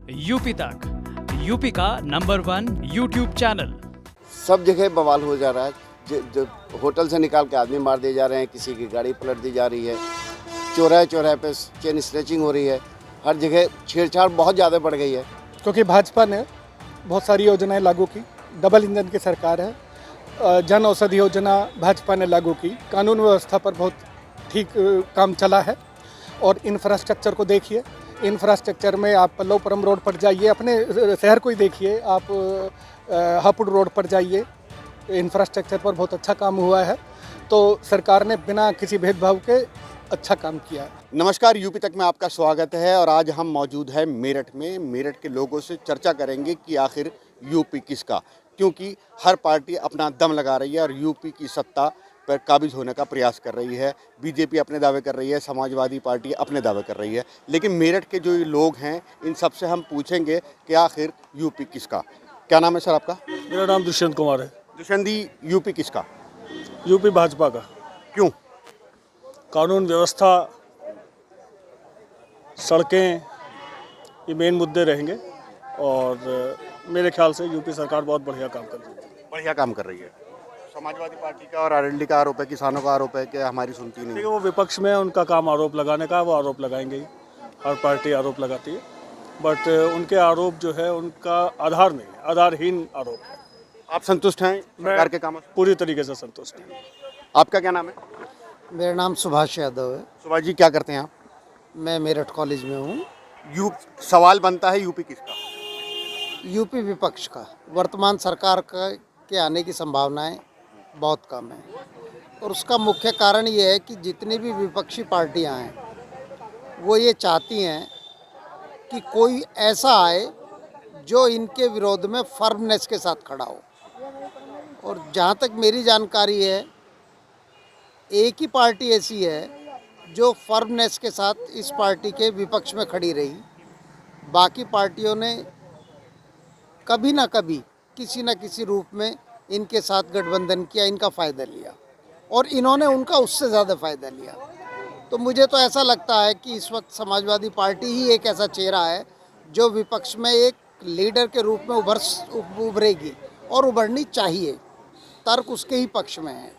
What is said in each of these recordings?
UP तक, UP का number 1 YouTube channel. सब जगह बवाल हो जा रहा है। जो होटल से निकाल के आदमी मार दिए जा रहे हैं, किसी की गाड़ी पलट दी जा रही है, चौराहे चौराहे पे चेन स्नैचिंग हो रही है, हर जगह छेड़छाड़ बहुत ज़्यादा बढ़ गई है। क्योंकि भाजपा ने बहुत सारी योजनाएं लागू की, डबल इंजन की सरकार है। जन औषधि योजना भाजपा ने लागू की, कानून व्यवस्था पर बहुत ठीक काम चला है। और इंफ्रास्ट्रक्चर को देखिए, इंफ्रास्ट्रक्चर में आप पल्लवपुरम रोड पर जाइए, अपने शहर को ही देखिए, आप हापुड़ रोड पर जाइए, इंफ्रास्ट्रक्चर पर बहुत अच्छा काम हुआ है। तो सरकार ने बिना किसी भेदभाव के अच्छा काम किया है। नमस्कार, यूपी तक में आपका स्वागत है और आज हम मौजूद हैं मेरठ में। मेरठ के लोगों से चर्चा करेंगे कि आखिर यूपी किसका, क्योंकि हर पार्टी अपना दम लगा रही है और यूपी की सत्ता पर काबिज होने का प्रयास कर रही है। बीजेपी अपने दावे कर रही है, समाजवादी पार्टी अपने दावे कर रही है, लेकिन मेरठ के जो लोग हैं इन सबसे हम पूछेंगे कि आखिर यूपी किसका। क्या नाम है सर आपका? मेरा नाम दुष्यंत कुमार है। दुष्यंत जी, यूपी किसका? यूपी भाजपा का। क्यों? कानून व्यवस्था, सड़कें, ये मेन मुद्दे रहेंगे और मेरे ख्याल से यूपी सरकार बहुत बढ़िया काम कर रही है। बढ़िया काम कर रही है। समाजवादी पार्टी का और आरएलडी का आरोप है, किसानों का आरोप है कि हमारी सुनती नहीं। देखिए, वो विपक्ष में उनका काम आरोप लगाने का, वो आरोप लगाएंगे ही, हर पार्टी आरोप लगाती है, बट उनके आरोप जो है उनका आधार नहीं है, आधारहीन आरोप है। आप संतुष्ट हैं सरकार के कामों से? पूरी तरीके से संतुष्ट है। आपका क्या नाम है? मेरा नाम सुभाष यादव है। सुभाष जी, क्या करते हैं आप? मैं मेरठ कॉलेज में हूँ। सवाल बनता है यूपी किसका? यूपी विपक्ष का। वर्तमान सरकार के आने की संभावनाएं बहुत कम है और उसका मुख्य कारण ये है कि जितनी भी विपक्षी पार्टियां हैं वो ये चाहती हैं कि कोई ऐसा आए जो इनके विरोध में फर्मनेस के साथ खड़ा हो। और जहाँ तक मेरी जानकारी है, एक ही पार्टी ऐसी है जो फर्मनेस के साथ इस पार्टी के विपक्ष में खड़ी रही। बाकी पार्टियों ने कभी ना कभी किसी न किसी रूप में इनके साथ गठबंधन किया, इनका फ़ायदा लिया और इन्होंने उनका उससे ज़्यादा फ़ायदा लिया। तो मुझे तो ऐसा लगता है कि इस वक्त समाजवादी पार्टी ही एक ऐसा चेहरा है जो विपक्ष में एक लीडर के रूप में उभरेगी और उभरनी चाहिए। तर्क उसके ही पक्ष में है।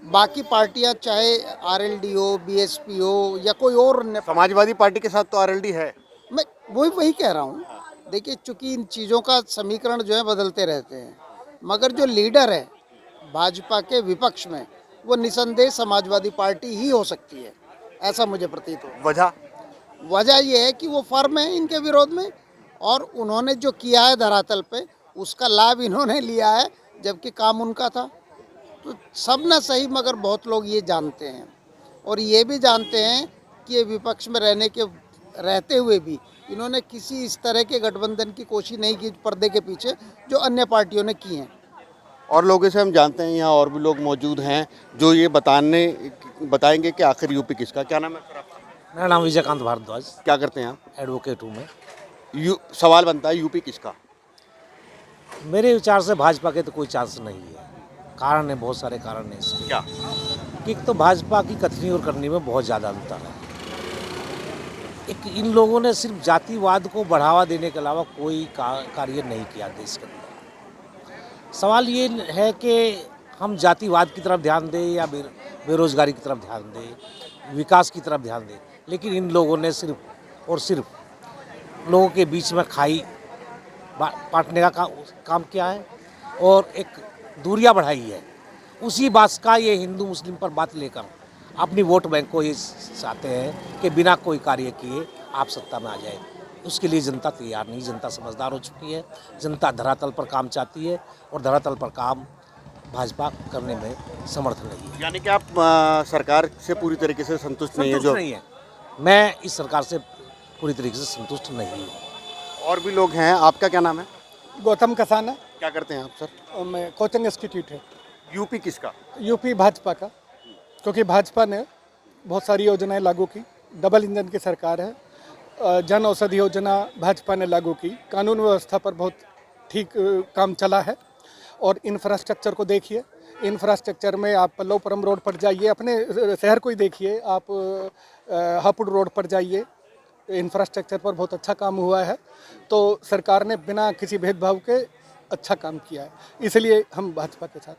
बाकी पार्टियां चाहे आरएलडी हो, बीएसपी हो या कोई और अन्य, समाजवादी पार्टी के साथ तो आरएलडी है। मैं वही कह रहा हूँ। देखिए, चूंकि इन चीज़ों का समीकरण जो है बदलते रहते हैं, मगर जो लीडर है भाजपा के विपक्ष में वो निसंदेह समाजवादी पार्टी ही हो सकती है, ऐसा मुझे प्रतीत हो। वजह ये है कि वो फर्म है इनके विरोध में और उन्होंने जो किया है धरातल पे उसका लाभ इन्होंने लिया है, जबकि काम उनका था। तो सब ना सही, मगर बहुत लोग ये जानते हैं और ये भी जानते हैं कि ये विपक्ष में रहते हुए भी इन्होंने किसी इस तरह के गठबंधन की कोशिश नहीं की पर्दे के पीछे जो अन्य पार्टियों ने की हैं। और लोगों से हम जानते हैं, यहाँ और भी लोग मौजूद हैं जो ये बताएंगे कि आखिर यूपी किसका। क्या नाम है सर आपका? मेरा नाम विजयकांत भारद्वाज, क्या करते हैं आप? एडवोकेट हूँ मैं। सवाल बनता है यूपी किसका? मेरे विचार से भाजपा के तो कोई चांस नहीं है। कारण है, बहुत सारे कारण हैं इसके। क्या? कि तो भाजपा की कथनी और करनी में बहुत ज़्यादा अंतर है। एक इन लोगों ने सिर्फ जातिवाद को बढ़ावा देने के अलावा कोई कार्य नहीं किया देश के अंदर। सवाल ये है कि हम जातिवाद की तरफ ध्यान दें या बेरोजगारी की तरफ ध्यान दें, विकास की तरफ ध्यान दें, लेकिन इन लोगों ने सिर्फ और सिर्फ लोगों के बीच में खाई बांटने का काम किया है और एक दूरियां बढ़ाई है। उसी बात का ये हिंदू मुस्लिम पर बात लेकर अपनी वोट बैंक को ये चाहते हैं कि बिना कोई कार्य किए आप सत्ता में आ जाए। उसके लिए जनता तैयार नहीं, जनता समझदार हो चुकी है। जनता धरातल पर काम चाहती है और धरातल पर काम भाजपा करने में समर्थ नहीं है। यानी कि आप सरकार से पूरी तरीके से संतुष्ट नहीं है? जो नहीं है, मैं इस सरकार से पूरी तरीके से संतुष्ट नहीं हूँ। और भी लोग हैं। आपका क्या नाम है? गौतम कसाना। क्या करते हैं आप सर? और मैं कोचिंग इंस्टीट्यूट है। यूपी किसका? यूपी भाजपा का। क्योंकि भाजपा ने बहुत सारी योजनाएं लागू की, डबल इंजन की सरकार है। जन औषधि योजना भाजपा ने लागू की, कानून व्यवस्था पर बहुत ठीक काम चला है। और इंफ्रास्ट्रक्चर को देखिए, इंफ्रास्ट्रक्चर में आप पल्लवपुरम रोड पर जाइए, अपने शहर को ही देखिए, आप हापुड़ रोड पर जाइए, इंफ्रास्ट्रक्चर पर बहुत अच्छा काम हुआ है। तो सरकार ने बिना किसी भेदभाव के अच्छा काम किया है, इसलिए हम भाजपा के साथ।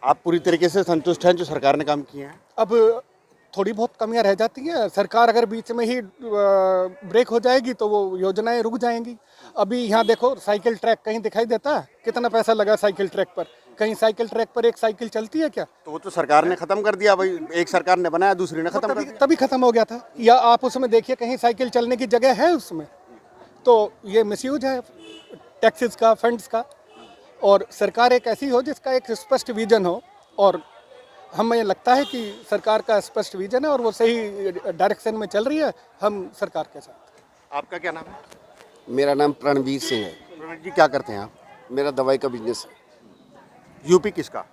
आप पूरी तरीके से संतुष्ट हैं जो सरकार ने काम किए हैं? अब थोड़ी बहुत कमियां रह जाती हैं। सरकार अगर बीच में ही ब्रेक हो जाएगी तो वो योजनाएं रुक जाएंगी। अभी यहाँ देखो, साइकिल ट्रैक कहीं दिखाई देता है? कितना पैसा लगा साइकिल ट्रैक पर? कहीं साइकिल ट्रैक पर एक साइकिल चलती है क्या? तो वो तो सरकार ने खत्म कर दिया भाई, एक सरकार ने बनाया दूसरी ने खत्म कर दिया। तभी खत्म हो गया था। या आप उसमें देखिए, कहीं साइकिल चलने की जगह है उसमें? तो ये मिसयूज है टैक्सेस का, फंड्स का। और सरकार एक ऐसी हो जिसका एक स्पष्ट विजन हो, और हमें लगता है कि सरकार का स्पष्ट विजन है और वो सही डायरेक्शन में चल रही है। हम सरकार के साथ। आपका क्या नाम है? मेरा नाम प्रणवीर सिंह है। प्रवीण जी, क्या करते हैं आप? मेरा दवाई का बिजनेस है। यूपी किसका?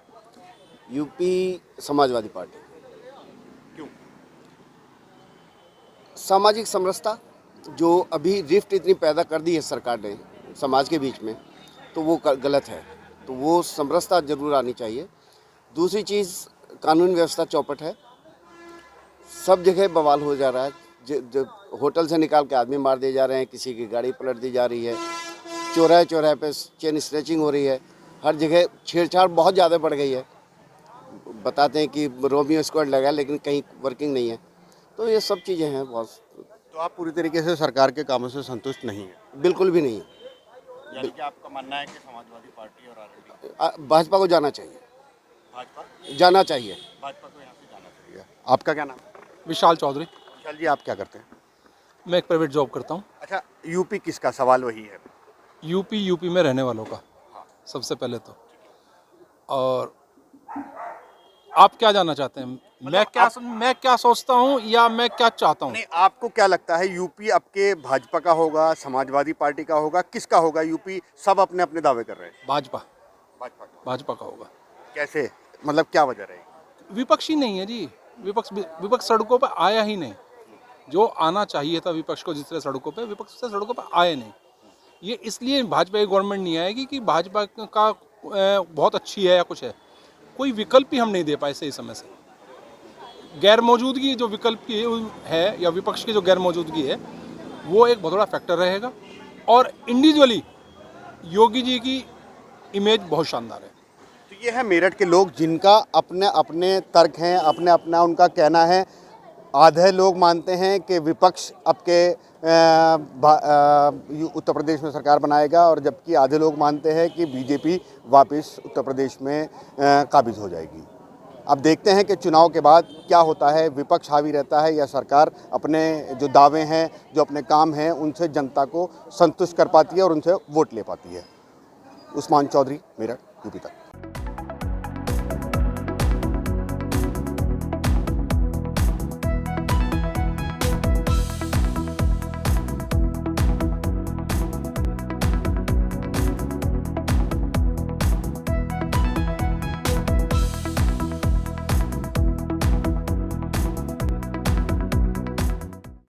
UP Samajwadi party. क्यों? सामाजिक समरसता जो अभी रिफ्ट इतनी पैदा कर दी है सरकार ने समाज के बीच में, तो वो गलत है। तो वो समरसता जरूर आनी चाहिए। दूसरी चीज़, कानून व्यवस्था चौपट है, सब जगह बवाल हो जा रहा है। जो होटल से निकाल के आदमी मार दिए जा रहे हैं, किसी की गाड़ी पलट दी जा रही है, चौराहे चौराहे पे चेन स्नैचिंग हो रही है, हर जगह छेड़छाड़ बहुत ज़्यादा बढ़ गई है। बताते हैं कि रोमियो स्क्वाड लगा है, लेकिन कहीं वर्किंग नहीं है। तो ये सब चीज़ें हैं बहुत। तो आप पूरी तरीके से सरकार के कामों से संतुष्ट नहीं हैं? बिल्कुल भी नहीं। यानी कि आपका मानना है कि समाजवादी पार्टी और आरएलडी, भाजपा को जाना चाहिए, भाजपा जाना चाहिए। भाजपा को यहाँ से जाना चाहिए। आपका क्या नाम है? विशाल चौधरी। विशाल जी, आप क्या करते हैं? मैं एक प्राइवेट जॉब करता हूँ। अच्छा, यूपी किसका? सवाल वही है। यूपी में रहने वालों का सबसे पहले तो। और आप क्या जानना चाहते हैं? मैं क्या सोचता हूँ या मैं क्या चाहता हूँ? नहीं, आपको क्या लगता है यूपी आपके भाजपा का होगा, समाजवादी पार्टी का होगा, किसका होगा? यूपी सब अपने अपने दावे कर रहे हैं। भाजपा भाजपा का होगा। कैसे? मतलब क्या वजह रहेगी? विपक्ष ही नहीं है जी। विपक्ष सड़कों पर आया ही नहीं। जो आना चाहिए था विपक्ष को, जिस तरह सड़कों पे, विपक्ष से सड़कों पर आए नहीं। ये इसलिए भाजपा की गवर्नमेंट नहीं आएगी कि भाजपा का बहुत अच्छी है या कुछ है। कोई विकल्प ही हम नहीं दे पाए सही समय से। गैर मौजूदगी जो विकल्प की है या विपक्ष की जो गैर मौजूदगी है, वो एक बहुत बड़ा फैक्टर रहेगा। और इंडिविजुअली योगी जी की इमेज बहुत शानदार है। तो ये है मेरठ के लोग, जिनका अपने अपने तर्क हैं, अपने अपना उनका कहना है। आधे लोग मानते हैं कि विपक्ष अब के उत्तर प्रदेश में सरकार बनाएगा, और जबकि आधे लोग मानते हैं कि बीजेपी वापस उत्तर प्रदेश में काबिज हो जाएगी। अब देखते हैं कि चुनाव के बाद क्या होता है, विपक्ष हावी रहता है या सरकार अपने जो दावे हैं, जो अपने काम हैं, उनसे जनता को संतुष्ट कर पाती है और उनसे वोट ले पाती है। उस्मान चौधरी, मेरठ, यूपी तक।